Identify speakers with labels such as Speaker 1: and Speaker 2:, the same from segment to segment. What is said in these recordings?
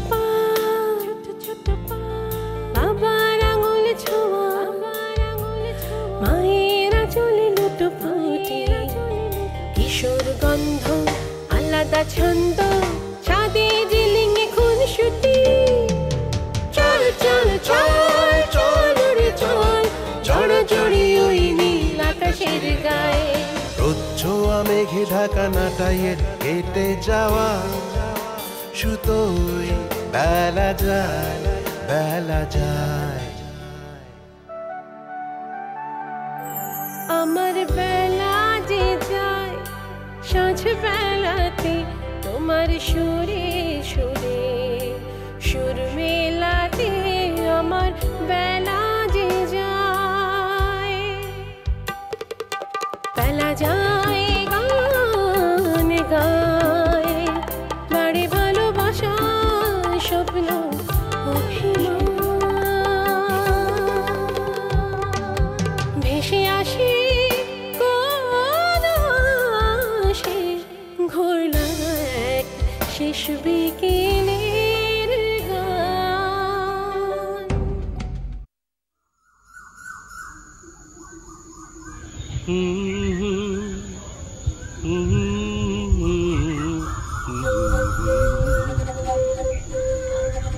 Speaker 1: পা, বাবার আঙুল ছোঁয়া, মায়ের আঁচলে লুটোপুটি, কিশোর গন্ধ আলাদা ছন্দ, ছাদে রেলিংয়ে খুনসুটি। চল চল চল চল রে চল, জড়জড়ি ওই নীল আকাশের গায়ে।
Speaker 2: রোদ-ছোঁয়া মেঘে ঢাকা নাটাইয়ের কেটে যাওয়া সুতোয় বেলা যায়, বেলা যায়।
Speaker 1: আমার বেলা যে যায় সাঁঝ বেলাতে, তোমার সুরে সুরে সুর মেলাতে, আমার বেলা যে যায়। বেলা যায় গান গায়, বাড়ি ভালোবাসা স্বপ্ন অভিমান, ভেসে আসে কোন আসে, ঘোরলা এক শেষ বিকেলের গান।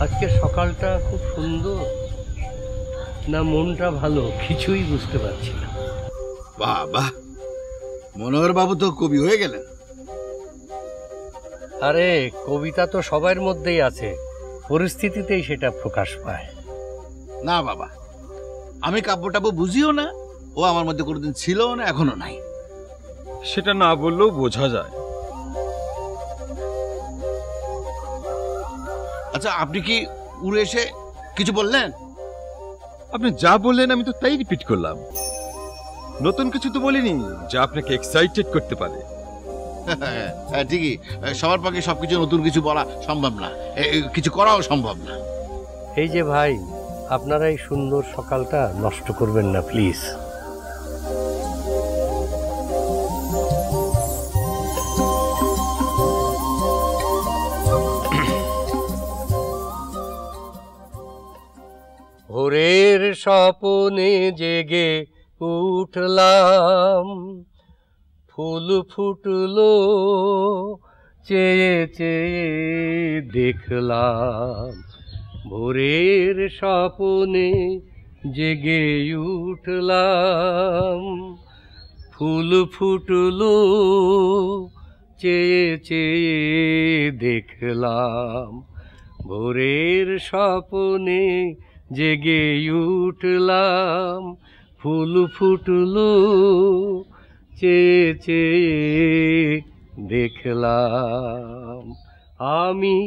Speaker 3: আজকে সকালটা খুব সুন্দর না মনটা ভালো কিছুই বুঝতে পারছি না।
Speaker 4: বাহ বাহ, মনোহর বাবু তো কবি হয়ে গেলেন।
Speaker 3: আরে কবিতা তো সবার মধ্যেই আছে, পরিস্থিতিতেই সেটা প্রকাশ পায়।
Speaker 4: না বাবা, আমি কাব্যটাব্য বুঝিও না, ও আমার মধ্যে কোনোদিন ছিল না, এখনো নাই।
Speaker 5: সেটা না বললেও বোঝা যায়।
Speaker 4: আচ্ছা, আপনি কি উড়ে এসে কিছু বললেন?
Speaker 5: আপনি যা বললেন আমি তো তাই রিপিট করলাম, নতুন কিছু তো বলিনি যা আপনাকে এক্সাইটেড করতে পারে।
Speaker 4: হ্যাঁ ঠিকই, সবার পক্ষে সবকিছু নতুন কিছু বলা সম্ভব না, কিছু করাও সম্ভব না।
Speaker 3: এই যে ভাই, আপনারা এই সুন্দর সকালটা নষ্ট করবেন না প্লিজ। ভোরের স্বপনে জেগে উঠলাম, ফুল ফুটলো চেয়ে চেয়ে দেখলাম। ভোরের স্বপনে জেগে উঠলাম, ফুল ফুটলো চেয়ে চেয়ে দেখলাম। ভোরের স্বপনে জেগে উঠলাম, ফুল ফুটলো চেয়ে চেয়ে দেখলাম। আমি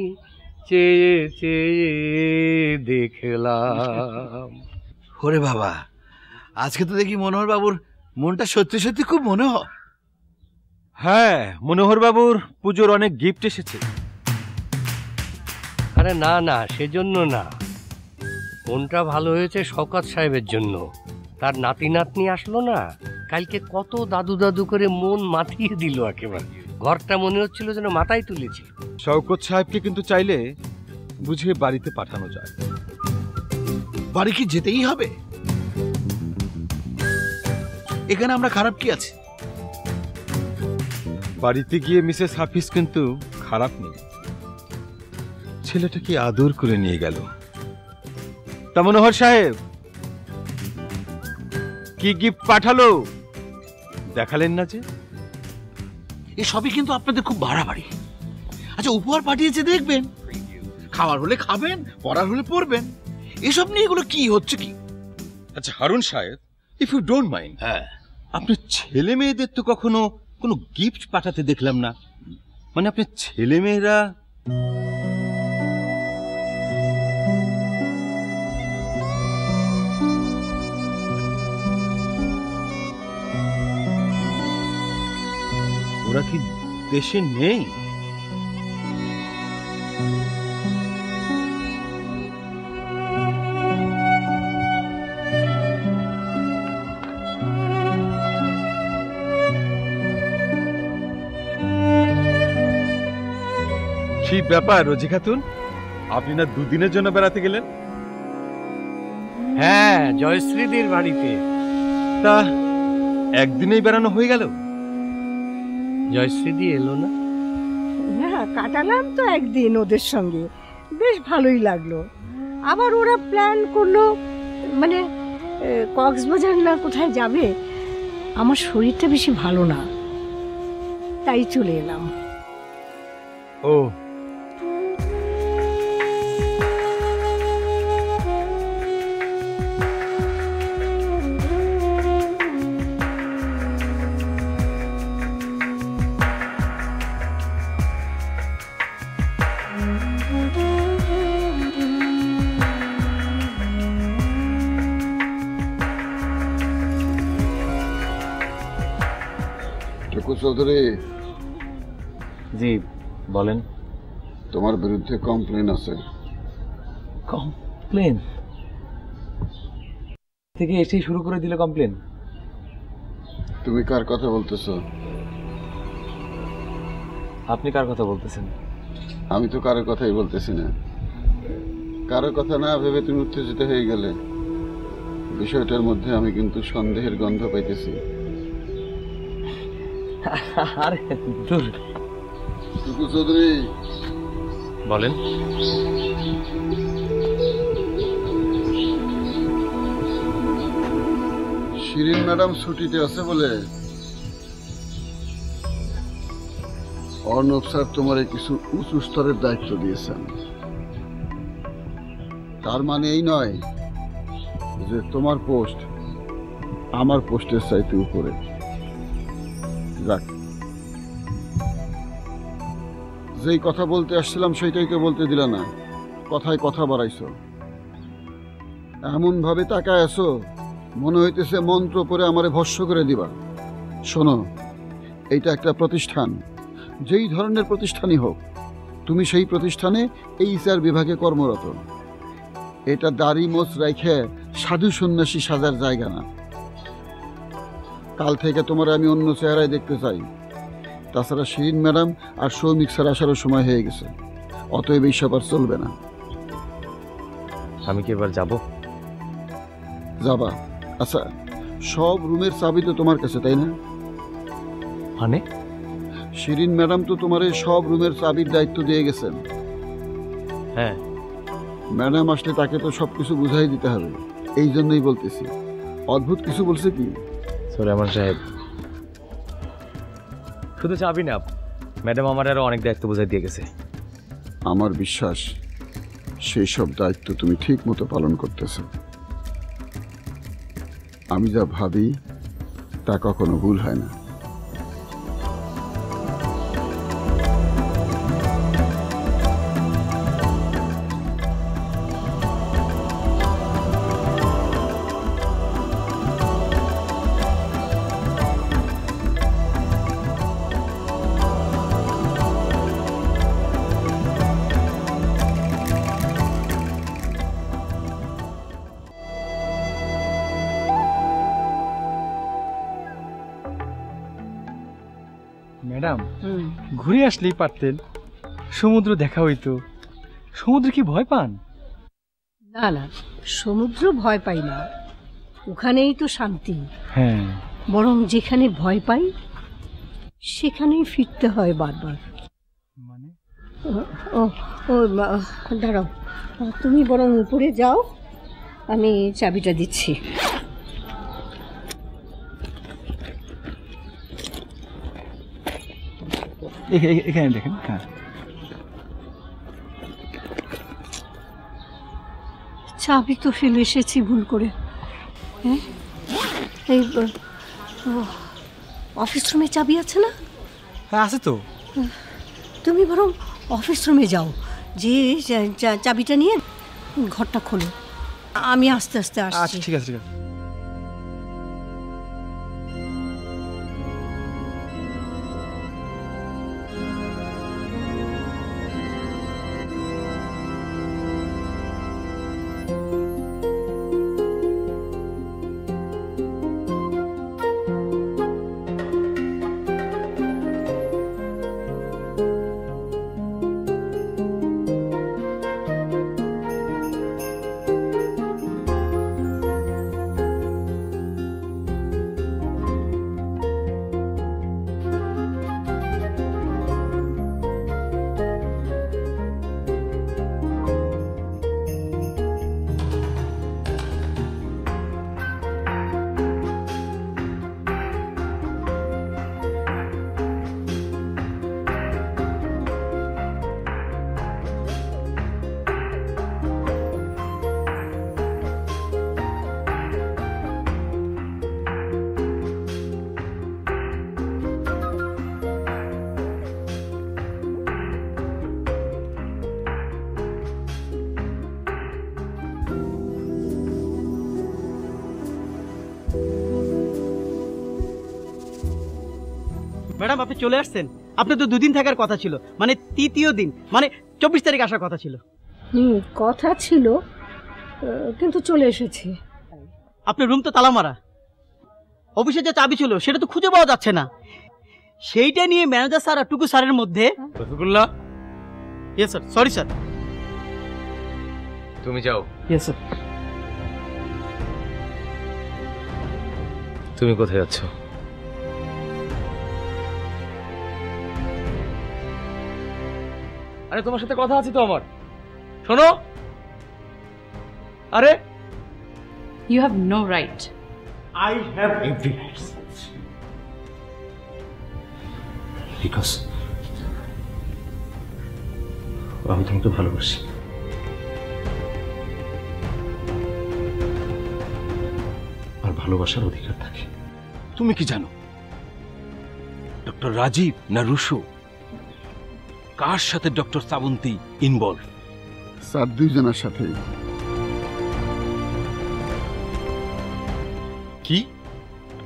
Speaker 3: চেয়ে চেয়ে দেখলাম।
Speaker 4: ওরে বাবা, আজকে তো দেখি মনোহর বাবুর মনটা সত্যি সত্যি খুব মনোহর।
Speaker 5: হ্যাঁ, মনোহর বাবুর পুজোর অনেক গিফট এসেছে।
Speaker 3: আরে না না, সেজন্য না, মনটা ভালো হয়েছে শওকত সাহেবের জন্য। তার নাতি নাতনি আসলো না কালকে, কত দাদু দাদু করে মন মাতিয়ে দিল একেবারে। ঘরটা মনে হচ্ছিল যেন মাথায় তুলেছি।
Speaker 5: শওকত সাহেবকে কিন্তু চাইলে বুঝিয়ে বাড়িতে পাঠানো যায়।
Speaker 4: বাড়ি কি যেতেই হবে? এখানে আমরা খারাপ কি আছে?
Speaker 5: বাড়িতে গিয়ে মিসেস হাফিজ কিন্তু খারাপ নেই, ছেলেটাকে আদর করে নিয়ে গেল। তা মনোহর সাহেব কি গিফট পাঠালো দেখালেন না যে?
Speaker 4: এসবই কিন্তু আপনাদের খুব বাড়াবাড়ি। আচ্ছা, উপহার পাঠিয়েছে দেখবেন, খাওয়ার হলে খাবেন, পড়ার হলে পড়বেন, এসব নিয়ে এগুলো কি হচ্ছে কি?
Speaker 5: আচ্ছা হারুন সাহেব, ইফ ইউ ডোন্ট মাইন্ড,
Speaker 4: হ্যাঁ,
Speaker 5: আপনার ছেলে মেয়েদের তো কখনো কোনো গিফট পাঠাতে দেখলাম না। মানে আপনার ছেলে মেয়েরা ওরা কি দেশে নেই? কি ব্যাপার রোজি খাতুন, আপনি না দুদিনের জন্য বেড়াতে গেলেন?
Speaker 3: হ্যাঁ, জয়শ্রীদের বাড়িতে।
Speaker 5: তা একদিনেই বেড়ানো হয়ে গেল?
Speaker 3: জয়শ্রীদি এলো না?
Speaker 6: না, কাটালাম তো একদিন ওদের সঙ্গে, বেশ ভালোই লাগলো। আবার ওরা প্ল্যান করলো, মানে কক্সবাজার না কোথায় যাবে। আমার শরীরটা বেশি ভালো না, তাই চলে এলাম।
Speaker 5: ও,
Speaker 7: টুকু চৌধুরী,
Speaker 8: জি বলেন।
Speaker 7: তোমার বিরুদ্ধে কমপ্লেন আছে।
Speaker 8: কমপ্লেন থেকে এসেই শুরু করে দিলে কমপ্লেন?
Speaker 7: তুমি কার কথা বলতেছো?
Speaker 8: আপনি কার কথা বলতেছেন?
Speaker 7: আমি তো কারোর কথাই বলতেছি না। কারোর কথা না ভেবে তুমি উত্তেজিত হয়ে গেলে। বিষয়টার মধ্যে আমি কিন্তু সন্দেহের গন্ধ পাইতেছি।
Speaker 8: আরে দূর।
Speaker 7: টুকু চৌধুরী,
Speaker 8: বলেন।
Speaker 7: শিরিন ম্যাডাম ছুটিতে আছে বলে অর্ণব স্যার তোমার কিছু উঁচু স্তরের দায়িত্ব দিয়েছেন। তার মানে এই নয় যে তোমার পোস্ট আমার পোস্টের চাইতে উপরে। যাক, যেই কথা বলতে আসছিলাম সেটাই তো বলতে দিলা না, কথায় কথা বাড়াইছো। এমন ভাবে তাকায় আছো মনে হইতেছে মন্ত্র পড়ে আমারে ভস্য করে দিবা। শোনো, এইটা একটা প্রতিষ্ঠান, যেই ধরনের প্রতিষ্ঠানই হোক, তুমি সেই প্রতিষ্ঠানে HR বিভাগে কর্মরত। এটা দাড়ি মোচ রাইখে সাধু সন্ন্যাসী সাজার জায়গা না। কাল থেকে তোমার আমি অন্য চেহারায় দেখতে চাই। তাছাড়া শিরিন ম্যাডাম আর সৌমিক স্যার আসারও সময় হয়ে গেছে, অতএব এই সব আর চলবে না।
Speaker 8: আমি কি এবার যাব?
Speaker 7: যাবা? আচ্ছা, সব রুমের চাবি তো তোমার কাছে, তাই না?
Speaker 8: মানে?
Speaker 7: শিরিন ম্যাডাম তো তোমার সব রুমের চাবির দায়িত্ব দিয়ে গেছেন।
Speaker 8: হ্যাঁ।
Speaker 7: ম্যাডাম আসলে তাকে তো সবকিছু বুঝাই দিতে হবে, এই জন্যই বলতেছি। অদ্ভুত কিছু বলছে কি?
Speaker 8: সুলেমান সাহেব, শুধু চাবি না, ম্যাডাম আমার আরো অনেক দায়িত্ব বুঝাই দিয়ে গেছে।
Speaker 7: আমার বিশ্বাস সেই সব দায়িত্ব তুমি ঠিক মতো পালন করতেছো। আমি যা ভাবি তা কখনো ভুল হয় না।
Speaker 9: ম্যাডাম, ঘুরে আসলেই পারতেন, সমুদ্র দেখা হইতো। সমুদ্রে কি ভয় পান?
Speaker 6: না না, সমুদ্র ভয় পাই না, ওখানেই তো শান্তি।
Speaker 9: হ্যাঁ,
Speaker 6: বরং যেখানে ভয় পাই সেখানেই ফিরতে হয় বারবার।
Speaker 9: মানে?
Speaker 6: ও ও দাঁড়াও, তুমি বরং উপরে যাও, আমি চাবিটা দিচ্ছি।
Speaker 9: এখানে দেখেন। হ্যাঁ,
Speaker 6: চাবি তো ফেলে এসেছি ভুল করে। হ্যাঁ, এই অফিস রুমে চাবি আছে না?
Speaker 9: হ্যাঁ আছে তো।
Speaker 6: তুমি বরং অফিস রুমে যাও, যে চাবিটা নিয়ে ঘরটা খোলো, আমি আস্তে আস্তে আসছি।
Speaker 9: আচ্ছা ঠিক আছে, ঠিক আছে।
Speaker 10: ম্যাডাম আপনি চলে আসছেন? আপনি তো 2 দিন থাকার কথা ছিল, মানে 3য় দিন, মানে 24 তারিখ আসার কথা ছিল।
Speaker 6: কথা ছিল, কিন্তু চলে এসেছি।
Speaker 10: আপনার রুম তো তালা মারা, অফিসে যে চাবি ছিল সেটা তো খুঁজে পাওয়া যাচ্ছে না। সেইটা নিয়ে ম্যানেজার স্যার আর টুকু স্যারের মধ্যে।
Speaker 8: Rafiqullah,
Speaker 10: yes sir, sorry sir.
Speaker 8: তুমি যাও।
Speaker 10: Yes sir.
Speaker 8: তুমি কোথায় যাচ্ছ? আরে তোমার সাথে কথা আছে তো আমার, শোনো। আরে
Speaker 11: You have no right.
Speaker 10: I have every right.
Speaker 12: Because আমি তোমাকে ভালোবাসি। আর ভালোবাসার অধিকার থাকে।
Speaker 4: তুমি কি জানো ডক্টর রাজীব না রুশো কার সাথে ডক্টর শ্রাবন্তী ইনভলভ?
Speaker 7: স্যার, 2 জনের সাথেই।
Speaker 4: কি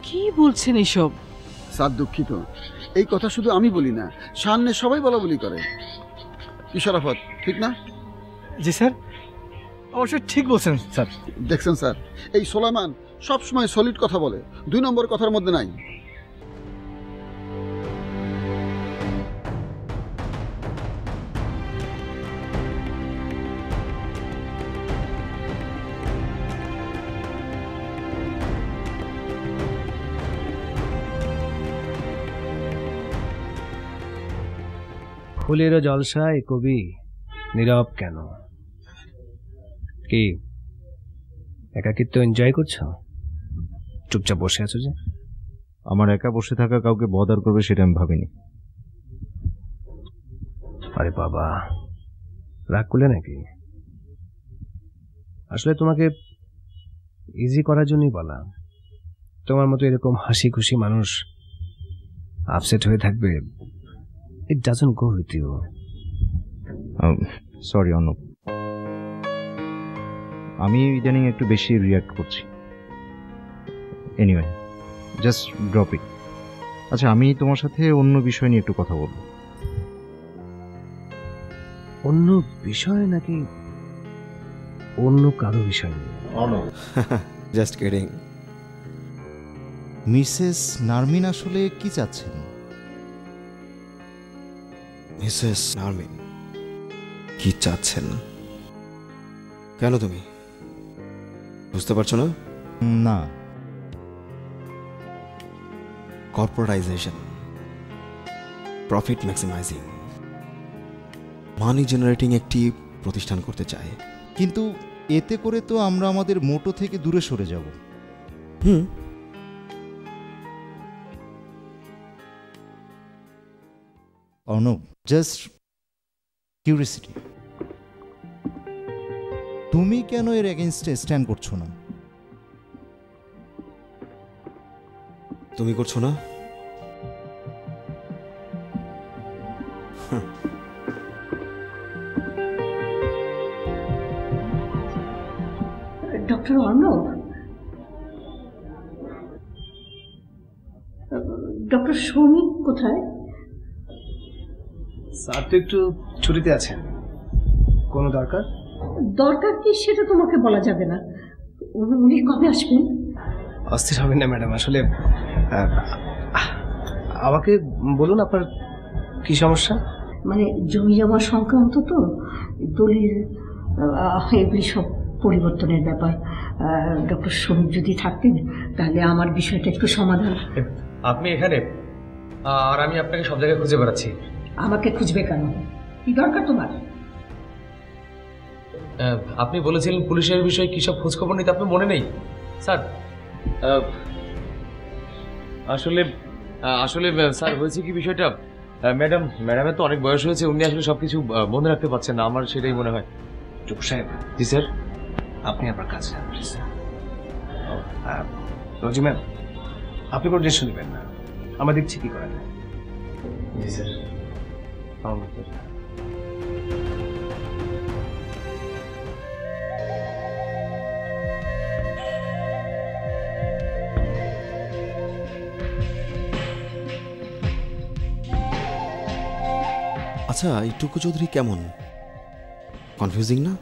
Speaker 11: কি বলছেন এসব?
Speaker 7: স্যার দুঃখিত, এই কথা শুধু আমি বলি না, সামনে সবাই বলা বলি করে। কি শরাফত, ঠিক না?
Speaker 9: জি স্যার, অবশ্যই ঠিক বলছেন স্যার।
Speaker 7: দেখছেন স্যার, এই সোলাইমান সবসময় সলিড কথা বলে, 2 নম্বর কথার মধ্যে নাই।
Speaker 13: ফুলেরও জলসায় কবি নীরব কেন? কি একাকিত্ব এনজয় করছো? চুপচাপ বসে আছো যে?
Speaker 14: আমার একা বসে থাকা কাউকে বদার করবে সেটা আমি ভাবিনি।
Speaker 13: আরে বাবা, রাগ করলে নাকি? আসলে তোমাকে ইজি করার জন্যই বলা। তোমার মতো এরকম হাসি খুশি মানুষ আপসেট হয়ে থাকবে, it doesn't go with you.
Speaker 14: Sorry Anup, আমি ইদানিং একটু বেশি রিয়াক্ট করছি। Anyway, just drop it. আচ্ছা, আমি তোমার সাথে অন্য বিষয় নিয়ে একটু কথা বলবো।
Speaker 13: অন্য বিষয় নাকি অন্য কারো বিষয় নিয়ে?
Speaker 12: Just kidding.
Speaker 15: মিসেস নারমিন আসলে কি চাচ্ছেন?
Speaker 12: মিসেস নারমিন কি চাচ্ছেন? কেন তুমি বুঝতে পারছো না?
Speaker 15: না।
Speaker 12: কর্পোরেটাইজেশন, প্রফিট ম্যাক্সিমাইজিং, মানি জেনারেটিং একটি প্রতিষ্ঠান করতে চায়।
Speaker 15: কিন্তু এতে করে তো আমরা আমাদের মোটো থেকে দূরে সরে যাব। অনুপ, জাস্ট কিউরিয়াসিটি, তুমি কেন এর এগেইনস্টে স্ট্যান্ড করছো না?
Speaker 12: তুমি করছো না?
Speaker 6: ডক্টর অর্ণব, ডক্টর সৌমিক কোথায়?
Speaker 13: স্যার তো একটু ছুটিতে আছেন। কোনো দরকার?
Speaker 6: দরকার কি সেটা তোমাকে বলা যাবে না। উনি কবে আসবেন?
Speaker 13: অস্থির হবেন না ম্যাডাম, আসলে আমাকে বলুন আপনার কি সমস্যা?
Speaker 6: মানে জমি জমা সংক্রান্ত তো, দলিল এগুলি সব পরিবর্তনের ব্যাপার। ডক্টর সৌমিক যদি থাকতেন তাহলে আমার বিষয়টা একটু সমাধান।
Speaker 8: আপনি এখানে, আর আমি আপনাকে সব জায়গায় খুঁজে বেড়াচ্ছি।
Speaker 6: আমাকে খুঁজবে কেন? কি দরকার তোমার?
Speaker 8: আপনি বলেছিলেন পুলিশের বিষয়ে কি সব খোঁজ খবর নিতে, আপনার মনে নেই? স্যার আসলে আসলে স্যার হয়েছে কি বিষয়টা, ম্যাডামের তো অনেক বয়স হয়েছে, উনি আসলে সবকিছু মনে রাখতে পারছেন না, আমার সেটাই মনে হয়।
Speaker 13: চুপ সাহেব।
Speaker 8: জি স্যার।
Speaker 13: আপনি আপনার কাজ যান প্লিজ। রোজি ম্যাম, আপনি কোনো টেনশন নেবেন না, আমরা দেখছি কি করা যায়।
Speaker 8: জি স্যার।
Speaker 12: আচ্ছা, এই টুকু চৌধুরী কেমন? কনফিউজিং না?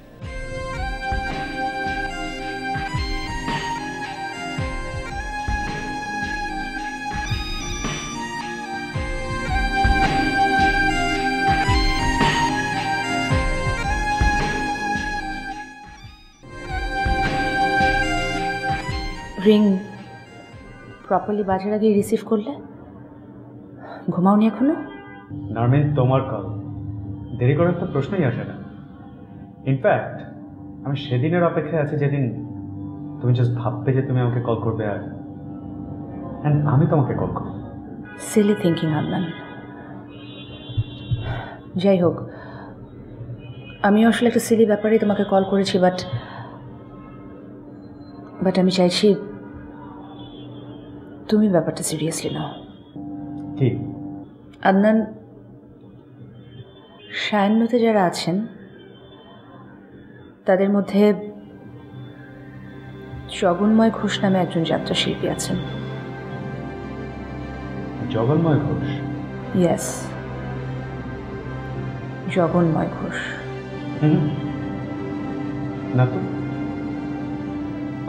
Speaker 16: রিং প্রপারলি বাজার আগে রিসিভ করলে? ঘুমাওনি এখনো?
Speaker 9: নার্মিন, তোমার কল, দেরি করার তো প্রশ্নই আসে না। ইনফ্যাক্ট আমি সেদিনের অপেক্ষায় আছি যেদিন তুমি জাস্ট ভাববে যে তুমি আমাকে কল করবে আর আমি তোমাকে কল করব।
Speaker 16: Silly thinking Adnan. যাই হোক, আমি আসলে একটা সিলি ব্যাপারেই তোমাকে কল করেছি, বাট আমি চাইছি তুমি ব্যাপারটা সিরিয়াসলি নাও।
Speaker 9: কি?
Speaker 16: আদনান, সায়ান্নতে যারা আছেন তাদের মধ্যে জগন্ময় ঘোষ নামে একজন যাত্রা শিল্পী আছেন।
Speaker 9: জগন্ময় ঘোষ?
Speaker 16: ইয়েস, জগন্ময় ঘোষ।
Speaker 9: না তো,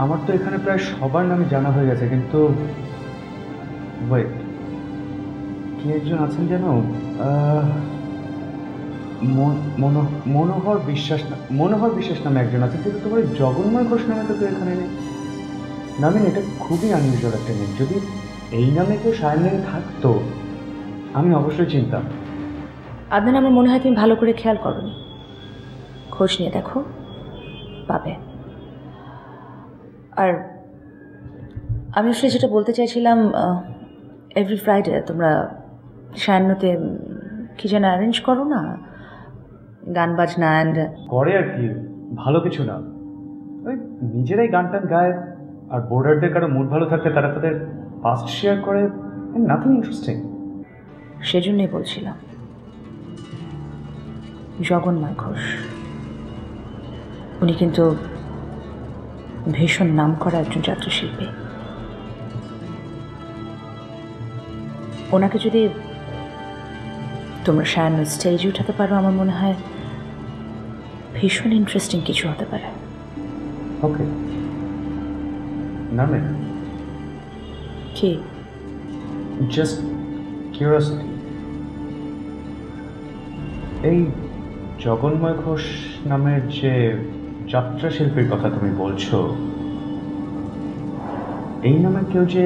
Speaker 9: আমার তো এখানে প্রায় সবার নামে জানা হয়ে গেছে, কিন্তু ওয়েট, কি একজন আছেন যেন, মনোহর বিশ্বাস নামে একজন আছেন, কিন্তু তোমার জগন্ময় ঘোষ নামে তো এখানে নেই। নামিন, এটা খুবই আনইউজুয়াল একটা নেম। যদি এই নামে কেউ সায়ন থাকতো আমি অবশ্যই চিনতাম।
Speaker 16: আদনান, আমার মনে হয় তুমি ভালো করে খেয়াল করনি। খোঁজ নিয়ে দেখো, পাবে। আর আমি আসলে যেটা বলতে চাইছিলাম, এভরি ফ্রাইডে তোমরা সায়ান্নতে কি যেন অ্যারেঞ্জ করো না, গান বাজনা অ্যান্ড
Speaker 9: করে আর কি, ভালো কিছু না, ওই নিজেরাই গান টান গায়, আর বোর্ডারদের কারো মুড ভালো থাকলে তারা তাদের পাস্ট শেয়ার করে, নাথিং ইন্টারেস্টিং।
Speaker 16: সেজন্যই বলছিলাম, জগন্ময় ঘোষ উনি কিন্তু ভীষণ নাম করা একজন যাত্রাশিল্পী। ওনাকে যদি তোমরা সায়ান্ন স্টেজে উঠাতে পারো, আমার মনে হয় ভীষণ ইন্টারেস্টিং কিছু হতে পারে।
Speaker 9: ওকে, নামে
Speaker 16: কি?
Speaker 9: জাস্ট কিউরিওসিটি, এই জগন্ময় ঘোষ নামের যে যাত্রা শিল্পীর কথা তুমি বলছো, এই নামে কেউ যে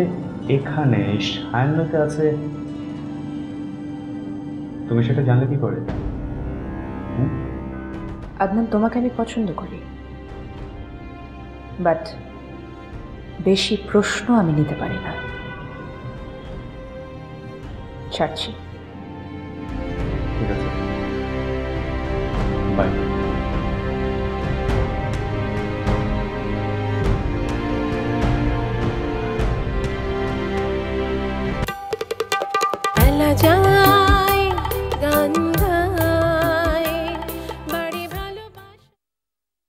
Speaker 9: এখানে সায়ান্নতে আছে, তুমি সেটা জানলে কি করে?
Speaker 16: আদনান, তোমাকে আমি পছন্দ করি, বাট বেশি প্রশ্ন আমি নিতে পারি না। ছাড়ছি।
Speaker 9: ঠিক আছে, বাই।